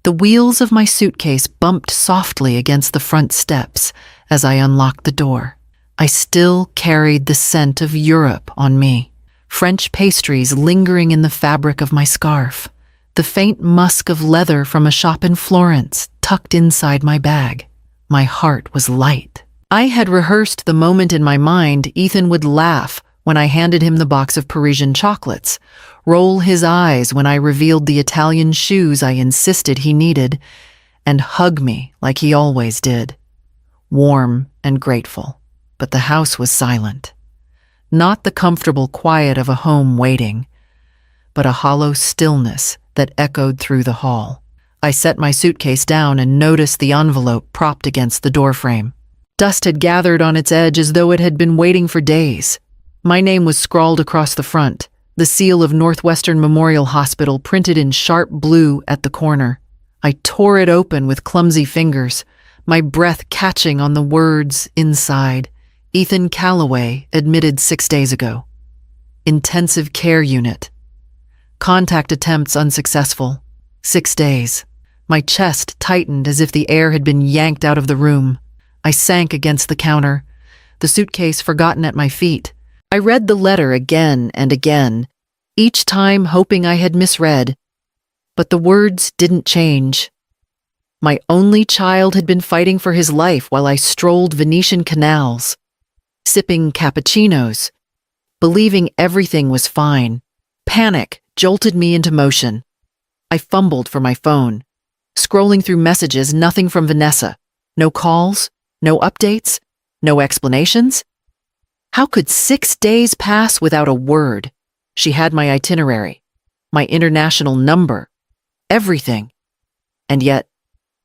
The wheels of my suitcase bumped softly against the front steps as I unlocked the door. I still carried the scent of Europe on me, French pastries lingering in the fabric of my scarf, the faint musk of leather from a shop in Florence tucked inside my bag. My heart was light. I had rehearsed the moment in my mind Ethan would laugh when I handed him the box of Parisian chocolates, roll his eyes when I revealed the Italian shoes I insisted he needed, and hug me like he always did. Warm and grateful, but the house was silent. Not the comfortable quiet of a home waiting, but a hollow stillness that echoed through the hall. I set my suitcase down and noticed the envelope propped against the doorframe. Dust had gathered on its edge as though it had been waiting for days. My name was scrawled across the front, the seal of Northwestern Memorial Hospital printed in sharp blue at the corner. I tore it open with clumsy fingers, my breath catching on the words inside. Ethan Calloway, admitted 6 days ago. Intensive care unit. Contact attempts unsuccessful. 6 days. My chest tightened as if the air had been yanked out of the room. I sank against the counter, the suitcase forgotten at my feet. I read the letter again and again, each time hoping I had misread. But the words didn't change. My only child had been fighting for his life while I strolled Venetian canals, sipping cappuccinos, believing everything was fine. Panic jolted me into motion. I fumbled for my phone, scrolling through messages, nothing from Vanessa. No calls, no updates, no explanations. How could 6 days pass without a word? She had my itinerary, my international number, everything. And yet,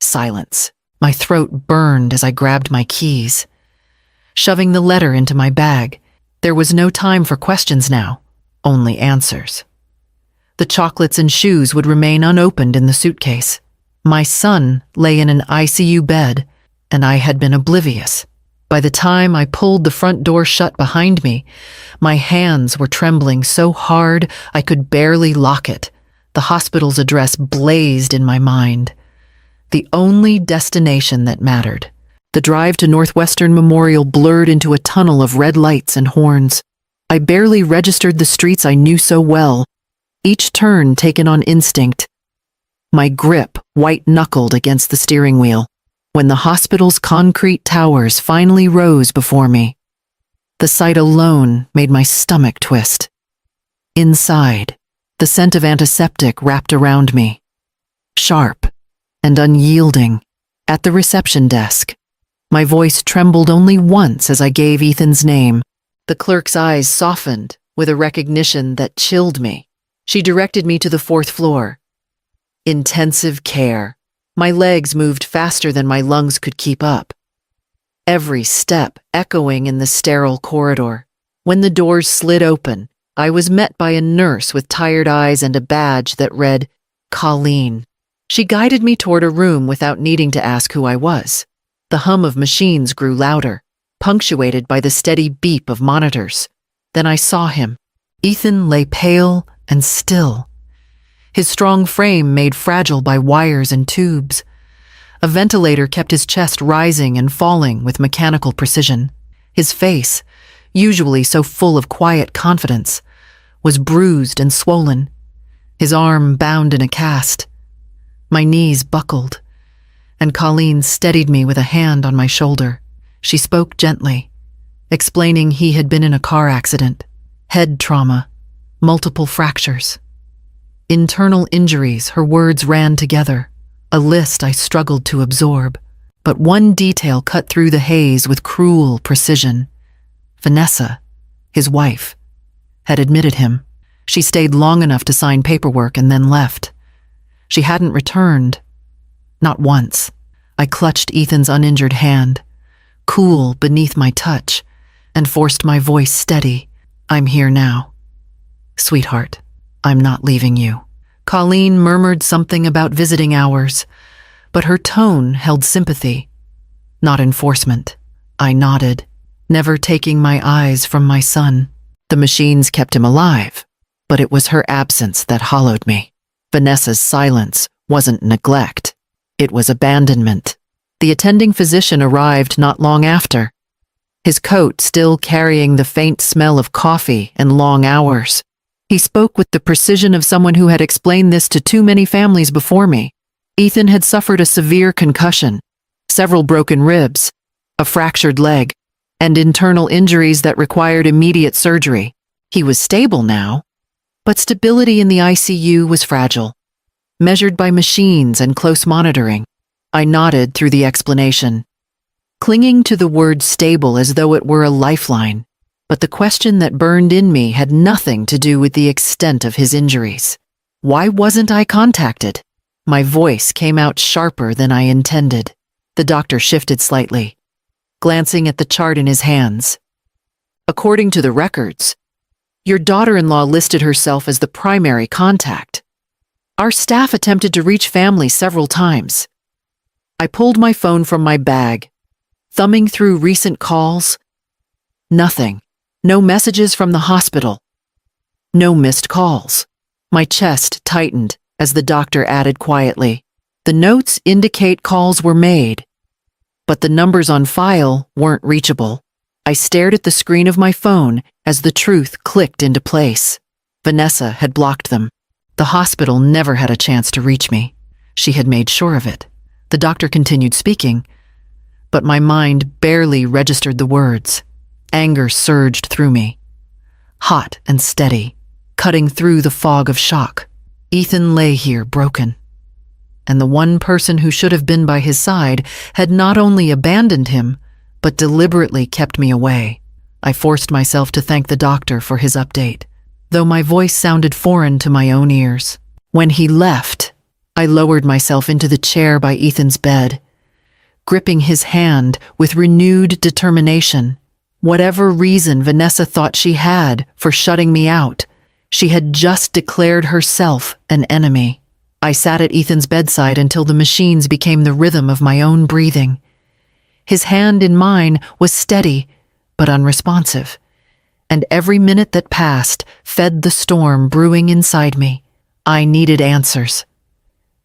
silence. My throat burned as I grabbed my keys, shoving the letter into my bag. There was no time for questions now, only answers. The chocolates and shoes would remain unopened in the suitcase. My son lay in an ICU bed, and I had been oblivious. By the time I pulled the front door shut behind me, my hands were trembling so hard I could barely lock it. The hospital's address blazed in my mind. The only destination that mattered. The drive to Northwestern Memorial blurred into a tunnel of red lights and horns. I barely registered the streets I knew so well, each turn taken on instinct. My grip white-knuckled against the steering wheel when the hospital's concrete towers finally rose before me. The sight alone made my stomach twist. Inside, the scent of antiseptic wrapped around me, sharp and unyielding. At the reception desk, my voice trembled only once as I gave Ethan's name. The clerk's eyes softened with a recognition that chilled me. She directed me to the 4th floor. Intensive care. My legs moved faster than my lungs could keep up, every step echoing in the sterile corridor. When the doors slid open, I was met by a nurse with tired eyes and a badge that read, Colleen. She guided me toward a room without needing to ask who I was. The hum of machines grew louder, punctuated by the steady beep of monitors. Then I saw him. Ethan lay pale and still, his strong frame made fragile by wires and tubes. A ventilator kept his chest rising and falling with mechanical precision. His face, usually so full of quiet confidence, was bruised and swollen, his arm bound in a cast. My knees buckled, and Colleen steadied me with a hand on my shoulder. She spoke gently, explaining he had been in a car accident, head trauma, multiple fractures. Internal injuries, her words ran together, a list I struggled to absorb. But one detail cut through the haze with cruel precision. Vanessa, his wife, had admitted him. She stayed long enough to sign paperwork and then left. She hadn't returned. Not once. I clutched Ethan's uninjured hand, cool beneath my touch, and forced my voice steady. I'm here now. Sweetheart, I'm not leaving you. Colleen murmured something about visiting hours, but her tone held sympathy, not enforcement. I nodded, never taking my eyes from my son. The machines kept him alive, but it was her absence that hollowed me. Vanessa's silence wasn't neglect. It was abandonment. The attending physician arrived not long after, his coat still carrying the faint smell of coffee and long hours. He spoke with the precision of someone who had explained this to too many families before me. Ethan had suffered a severe concussion, several broken ribs, a fractured leg, and internal injuries that required immediate surgery. He was stable now, but stability in the ICU was fragile, measured by machines and close monitoring. I nodded through the explanation, clinging to the word stable as though it were a lifeline. But the question that burned in me had nothing to do with the extent of his injuries. Why wasn't I contacted? My voice came out sharper than I intended. The doctor shifted slightly, glancing at the chart in his hands. According to the records, your daughter-in-law listed herself as the primary contact. Our staff attempted to reach family several times. I pulled my phone from my bag, thumbing through recent calls. Nothing. No messages from the hospital. No missed calls. My chest tightened as the doctor added quietly, "The notes indicate calls were made, but the numbers on file weren't reachable." I stared at the screen of my phone as the truth clicked into place. Vanessa had blocked them. The hospital never had a chance to reach me. She had made sure of it. The doctor continued speaking, but my mind barely registered the words. Anger surged through me, hot and steady, cutting through the fog of shock. Ethan lay here broken, and the one person who should have been by his side had not only abandoned him, but deliberately kept me away. I forced myself to thank the doctor for his update, though my voice sounded foreign to my own ears. When he left, I lowered myself into the chair by Ethan's bed, gripping his hand with renewed determination. Whatever reason Vanessa thought she had for shutting me out, she had just declared herself an enemy. I sat at Ethan's bedside until the machines became the rhythm of my own breathing. His hand in mine was steady but unresponsive, and every minute that passed fed the storm brewing inside me. I needed answers,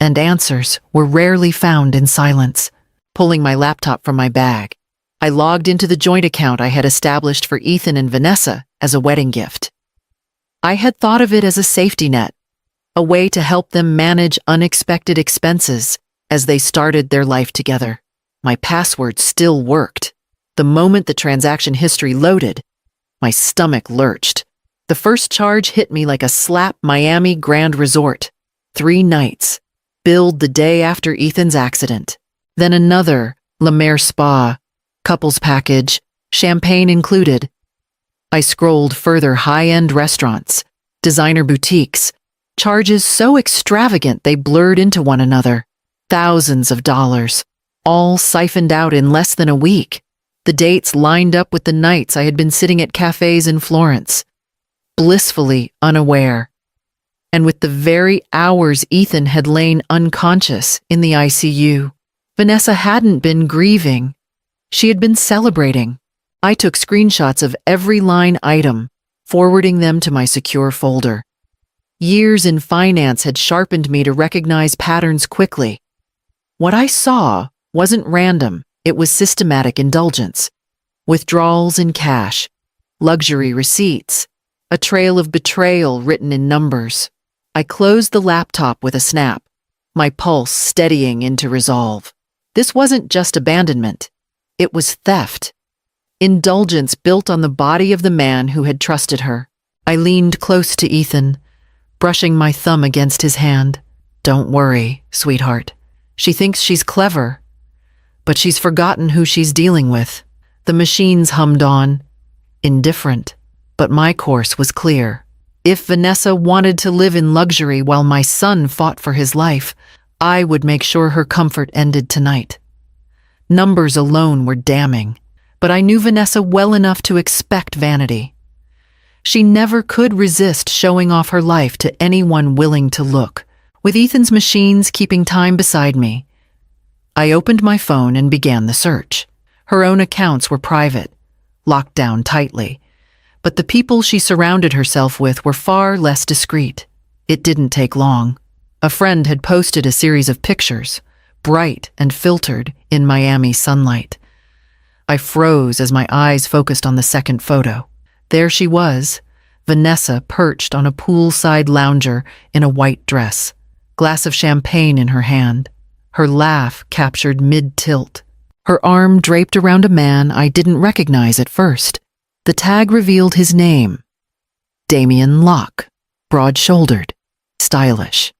and answers were rarely found in silence. Pulling my laptop from my bag, I logged into the joint account I had established for Ethan and Vanessa as a wedding gift. I had thought of it as a safety net, a way to help them manage unexpected expenses as they started their life together. My password still worked. The moment the transaction history loaded, my stomach lurched. The first charge hit me like a slap. Miami Grand Resort. 3 nights, billed the day after Ethan's accident. Then another, La Mer Spa, couples package, champagne included. I scrolled further. High-end restaurants, designer boutiques, charges so extravagant they blurred into one another. Thousands of dollars, all siphoned out in less than a week. The dates lined up with the nights I had been sitting at cafes in Florence, blissfully unaware, and with the very hours Ethan had lain unconscious in the ICU. Vanessa hadn't been grieving. She had been celebrating. I took screenshots of every line item, forwarding them to my secure folder. Years in finance had sharpened me to recognize patterns quickly. What I saw wasn't random, it was systematic indulgence. Withdrawals in cash, luxury receipts, a trail of betrayal written in numbers. I closed the laptop with a snap, my pulse steadying into resolve. This wasn't just abandonment, it was theft. Indulgence built on the body of the man who had trusted her. I leaned close to Ethan, brushing my thumb against his hand. "Don't worry, sweetheart. She thinks she's clever, but she's forgotten who she's dealing with." The machines hummed on, indifferent, but my course was clear. If Vanessa wanted to live in luxury while my son fought for his life, I would make sure her comfort ended tonight. Numbers alone were damning, but I knew Vanessa well enough to expect vanity. She never could resist showing off her life to anyone willing to look. With Ethan's machines keeping time beside me, I opened my phone and began the search. Her own accounts were private, locked down tightly, but the people she surrounded herself with were far less discreet. It didn't take long. A friend had posted a series of pictures, bright and filtered in Miami sunlight. I froze as my eyes focused on the second photo. There she was, Vanessa perched on a poolside lounger in a white dress, glass of champagne in her hand, her laugh captured mid-tilt, her arm draped around a man I didn't recognize at first. The tag revealed his name, Damien Locke, broad-shouldered, stylish.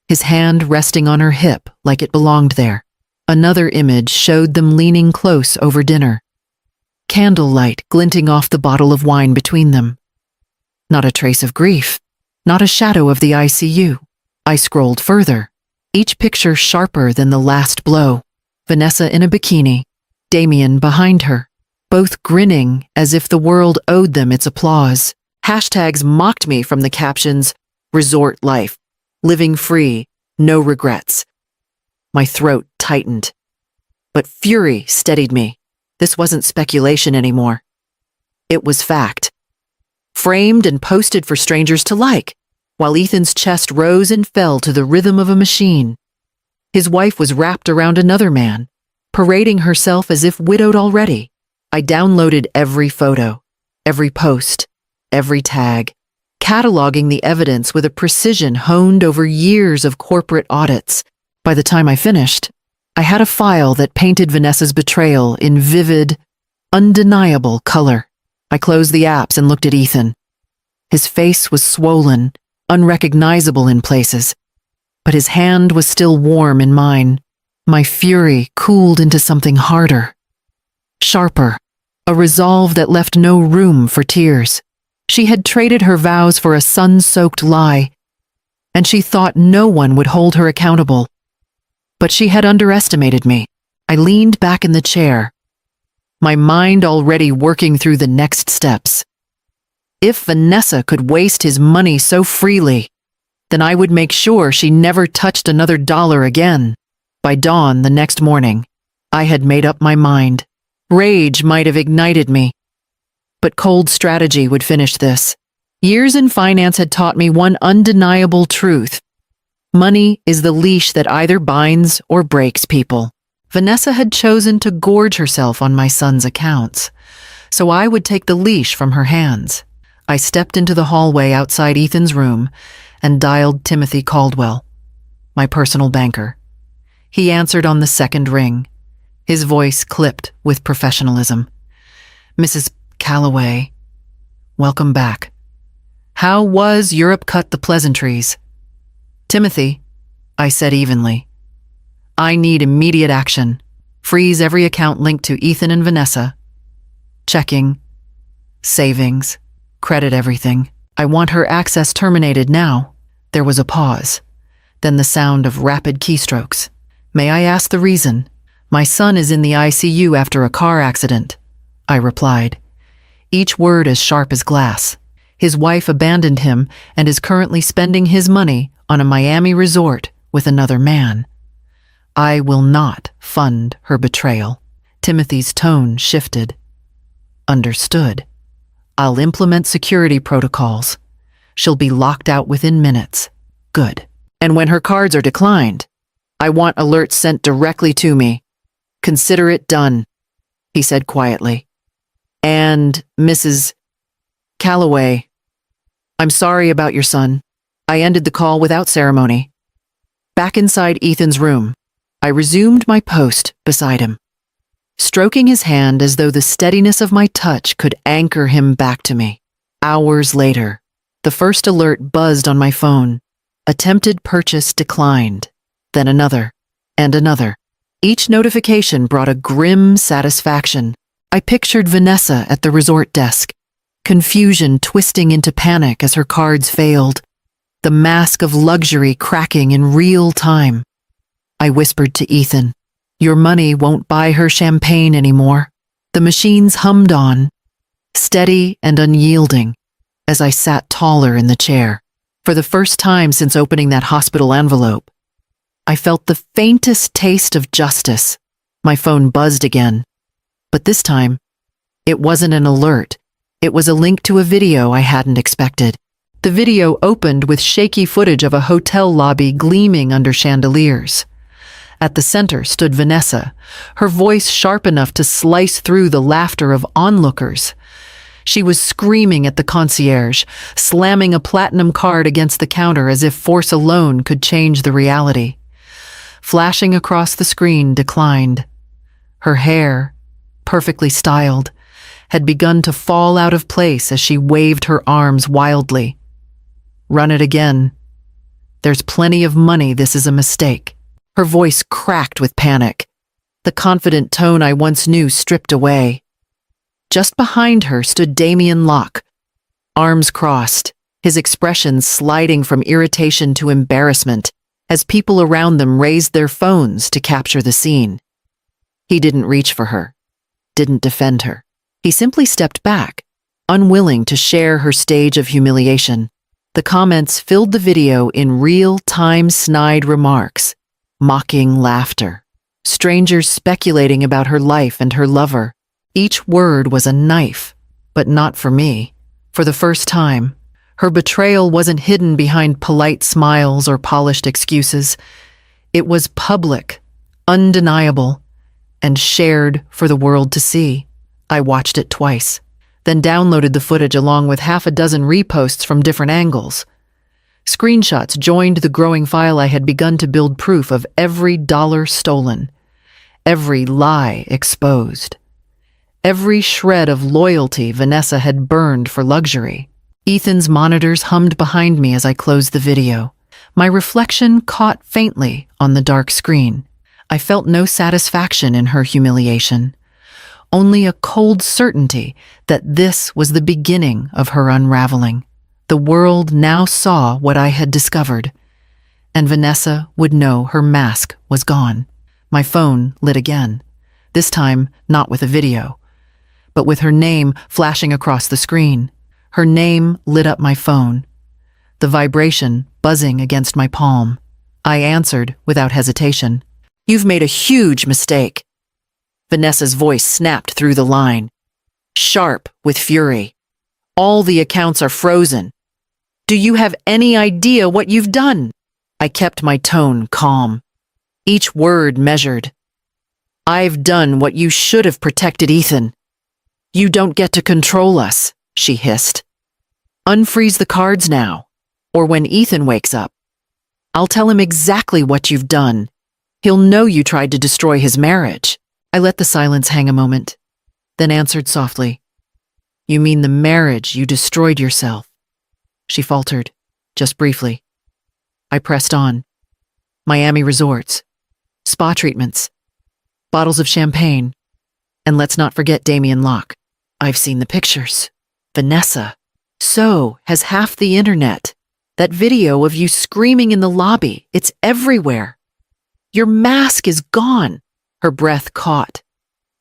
His hand resting on her hip like it belonged there. Another image showed them leaning close over dinner, candlelight glinting off the bottle of wine between them. Not a trace of grief, not a shadow of the ICU. I scrolled further, each picture sharper than the last blow. Vanessa in a bikini, Damien behind her, both grinning as if the world owed them its applause. Hashtags mocked me from the captions, resort life, living free, no regrets. My throat tightened, but fury steadied me. This wasn't speculation anymore. It was fact. Framed and posted for strangers to like, while Ethan's chest rose and fell to the rhythm of a machine. His wife was wrapped around another man, parading herself as if widowed already. I downloaded every photo, every post, every tag, cataloging the evidence with a precision honed over years of corporate audits. By the time I finished, I had a file that painted Vanessa's betrayal in vivid, undeniable color. I closed the apps and looked at Ethan. His face was swollen, unrecognizable in places, but his hand was still warm in mine. My fury cooled into something harder, sharper, a resolve that left no room for tears. She had traded her vows for a sun-soaked lie, and she thought no one would hold her accountable. But she had underestimated me. I leaned back in the chair, my mind already working through the next steps. If Vanessa could waste his money so freely, then I would make sure she never touched another dollar again. By dawn the next morning, I had made up my mind. Rage might have ignited me, but cold strategy would finish this. Years in finance had taught me one undeniable truth. Money is the leash that either binds or breaks people. Vanessa had chosen to gorge herself on my son's accounts, so I would take the leash from her hands. I stepped into the hallway outside Ethan's room and dialed Timothy Caldwell, my personal banker. He answered on the second ring, his voice clipped with professionalism. "Mrs. Calloway, welcome back. How was Europe? Cut the pleasantries." "Timothy," I said evenly, "I need immediate action. Freeze every account linked to Ethan and Vanessa. Checking, savings, credit everything. I want her access terminated now." There was a pause, then the sound of rapid keystrokes. "May I ask the reason?" "My son is in the ICU after a car accident," I replied, each word as sharp as glass. "His wife abandoned him and is currently spending his money on a Miami resort with another man. I will not fund her betrayal." Timothy's tone shifted. "Understood. I'll implement security protocols. She'll be locked out within minutes." "Good. And when her cards are declined, I want alerts sent directly to me. Consider it done," he said quietly. "And Mrs. Calloway, I'm sorry about your son." I ended the call without ceremony. Back inside Ethan's room, I resumed my post beside him, stroking his hand as though the steadiness of my touch could anchor him back to me. Hours later, the first alert buzzed on my phone. Attempted purchase declined, then another, and another. Each notification brought a grim satisfaction. I pictured Vanessa at the resort desk, confusion twisting into panic as her cards failed, the mask of luxury cracking in real time. I whispered to Ethan, "Your money won't buy her champagne anymore." The machines hummed on, steady and unyielding, as I sat taller in the chair. For the first time since opening that hospital envelope, I felt the faintest taste of justice. My phone buzzed again, but this time, it wasn't an alert. It was a link to a video I hadn't expected. The video opened with shaky footage of a hotel lobby gleaming under chandeliers. At the center stood Vanessa, her voice sharp enough to slice through the laughter of onlookers. She was screaming at the concierge, slamming a platinum card against the counter as if force alone could change the reality. Flashing across the screen declined. Her hair, perfectly styled, had begun to fall out of place as she waved her arms wildly. Run it again. There's plenty of money, this is a mistake. Her voice cracked with panic, the confident tone I once knew stripped away. Just behind her stood Damien Locke, arms crossed, his expression sliding from irritation to embarrassment as people around them raised their phones to capture the scene. He didn't reach for her, didn't defend her. He simply stepped back, unwilling to share her stage of humiliation. The comments filled the video in real-time snide remarks, mocking laughter. Strangers speculating about her life and her lover. Each word was a knife, but not for me. For the first time, her betrayal wasn't hidden behind polite smiles or polished excuses. It was public, undeniable, and shared for the world to see. I watched it twice, then downloaded the footage along with half a dozen reposts from different angles. Screenshots joined the growing file I had begun to build proof of every dollar stolen, every lie exposed, every shred of loyalty Vanessa had burned for luxury. Ethan's monitors hummed behind me as I closed the video. My reflection caught faintly on the dark screen. I felt no satisfaction in her humiliation, only a cold certainty that this was the beginning of her unraveling. The world now saw what I had discovered, and Vanessa would know her mask was gone. My phone lit again, this time not with a video, but with her name flashing across the screen. Her name lit up my phone, the vibration buzzing against my palm. I answered without hesitation. "You've made a huge mistake." Vanessa's voice snapped through the line, sharp with fury. "All the accounts are frozen. Do you have any idea what you've done?" I kept my tone calm, each word measured. "I've done what you should have protected Ethan. You don't get to control us," she hissed. "Unfreeze the cards now, or when Ethan wakes up, I'll tell him exactly what you've done. He'll know you tried to destroy his marriage." I let the silence hang a moment, then answered softly. "You mean the marriage you destroyed yourself?" She faltered, just briefly. I pressed on. Miami resorts, spa treatments, bottles of champagne, and let's not forget Damien Locke. "I've seen the pictures. Vanessa, so has half the internet. That video of you screaming in the lobby, it's everywhere. Your mask is gone." Her breath caught,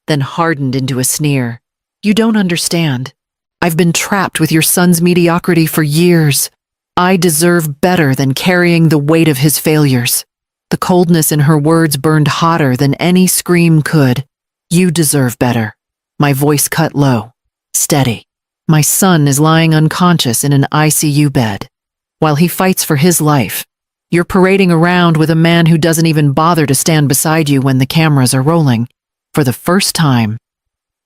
then hardened into a sneer. "You don't understand. I've been trapped with your son's mediocrity for years. I deserve better than carrying the weight of his failures." The coldness in her words burned hotter than any scream could. "You deserve better." My voice cut low, steady. "My son is lying unconscious in an ICU bed, while he fights for his life. You're parading around with a man who doesn't even bother to stand beside you when the cameras are rolling." For the first time,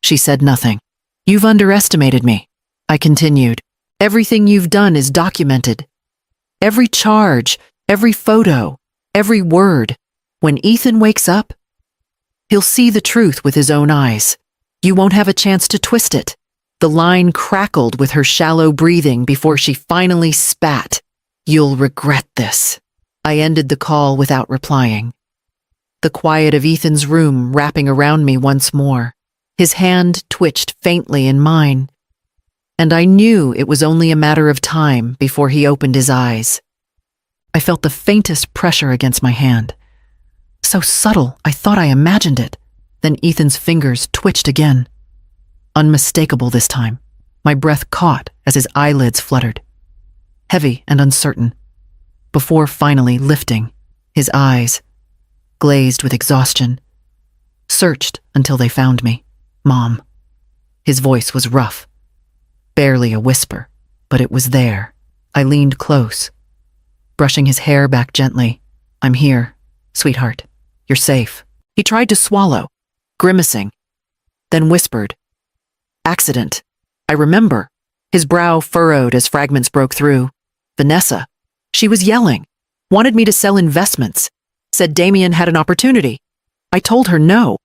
she said nothing. "You've underestimated me," I continued. "Everything you've done is documented. Every charge, every photo, every word. When Ethan wakes up, he'll see the truth with his own eyes. You won't have a chance to twist it." The line crackled with her shallow breathing before she finally spat. "You'll regret this." I ended the call without replying. The quiet of Ethan's room wrapping around me once more. His hand twitched faintly in mine, and I knew it was only a matter of time before he opened his eyes. I felt the faintest pressure against my hand. So subtle, I thought I imagined it. Then Ethan's fingers twitched again. Unmistakable this time. My breath caught as his eyelids fluttered, heavy and uncertain, before finally lifting. His eyes, glazed with exhaustion, searched until they found me. "Mom." His voice was rough, barely a whisper, but it was there. I leaned close, brushing his hair back gently. "I'm here, sweetheart. You're safe." He tried to swallow, grimacing, then whispered, "Accident. I remember." His brow furrowed as fragments broke through. Vanessa. She was yelling, wanted me to sell investments, said Damien had an opportunity. I told her no.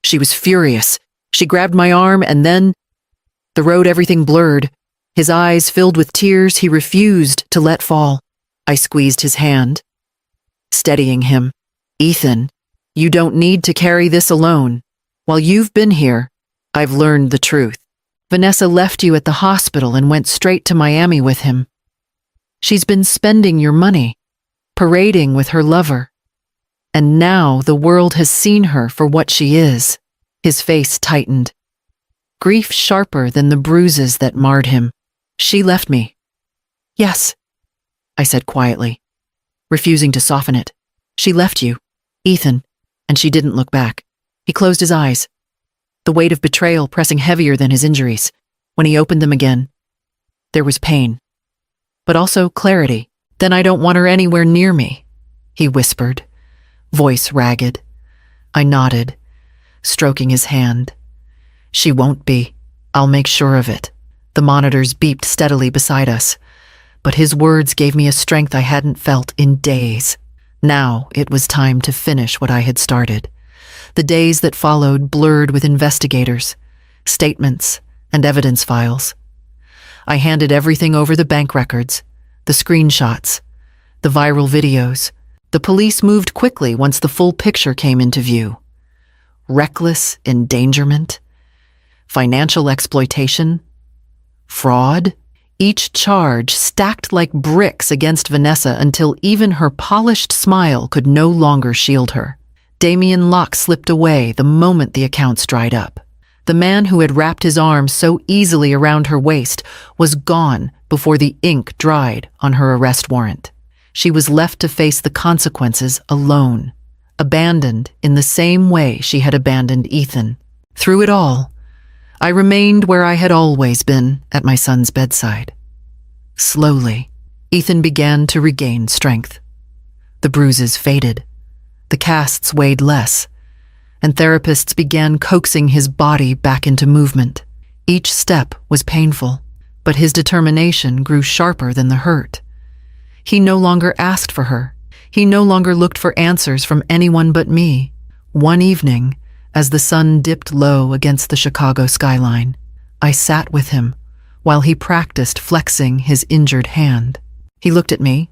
She was furious. She grabbed my arm and then, the road everything blurred. His eyes filled with tears he refused to let fall. I squeezed his hand, steadying him. "Ethan, you don't need to carry this alone. While you've been here, I've learned the truth. Vanessa left you at the hospital and went straight to Miami with him. She's been spending your money, parading with her lover. And now the world has seen her for what she is." His face tightened, grief sharper than the bruises that marred him. "She left me." "Yes," I said quietly, refusing to soften it. "She left you, Ethan," and she didn't look back. He closed his eyes, the weight of betrayal pressing heavier than his injuries. When he opened them again, there was pain, but also clarity. "Then I don't want her anywhere near me," he whispered, voice ragged. I nodded, stroking his hand. "She won't be. I'll make sure of it." The monitors beeped steadily beside us, but his words gave me a strength I hadn't felt in days. Now it was time to finish what I had started. The days that followed blurred with investigators, statements, and evidence files. I handed everything over: the bank records, the screenshots, the viral videos. The police moved quickly once the full picture came into view. Reckless endangerment, financial exploitation, fraud. Each charge stacked like bricks against Vanessa until even her polished smile could no longer shield her. Damien Locke slipped away the moment the accounts dried up. The man who had wrapped his arms so easily around her waist was gone before the ink dried on her arrest warrant. She was left to face the consequences alone, abandoned in the same way she had abandoned Ethan. Through it all, I remained where I had always been, at my son's bedside. Slowly, Ethan began to regain strength. The bruises faded, the casts weighed less, and therapists began coaxing his body back into movement. Each step was painful, but his determination grew sharper than the hurt. He no longer asked for her. He no longer looked for answers from anyone but me. One evening, as the sun dipped low against the Chicago skyline, I sat with him while he practiced flexing his injured hand. He looked at me,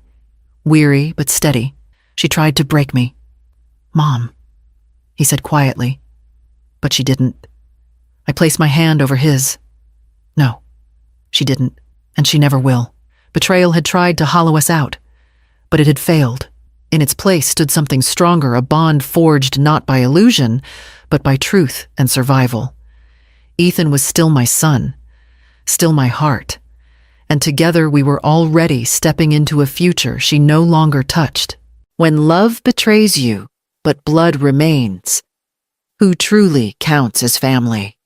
weary but steady. She tried to break me. "Mom," he said quietly, but she didn't. I placed my hand over his. No, she didn't, and she never will. Betrayal had tried to hollow us out, but it had failed. In its place stood something stronger, a bond forged not by illusion, but by truth and survival. Ethan was still my son, still my heart, and together we were already stepping into a future she no longer touched. When love betrays you, but blood remains, who truly counts as family?